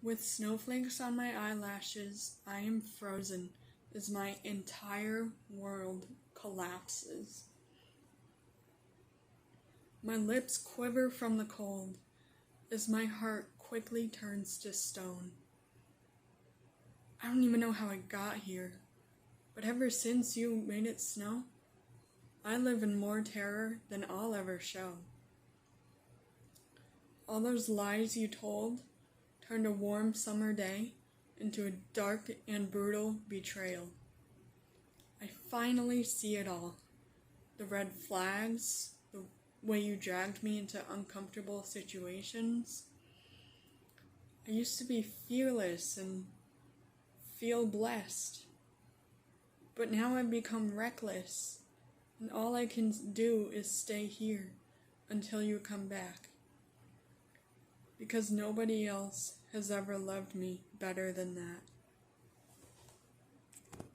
With snowflakes on my eyelashes, I am frozen as my entire world collapses. My lips quiver from the cold as my heart quickly turns to stone. I don't even know how I got here, but ever since you made it snow, I live in more terror than I'll ever show. All those lies you told turned a warm summer day into a dark and brutal betrayal. I finally see it all. The red flags, the way you dragged me into uncomfortable situations. I used to be fearless and feel blessed. But now I've become reckless, and all I can do is stay here until you come back. Because nobody else has ever loved me better than that.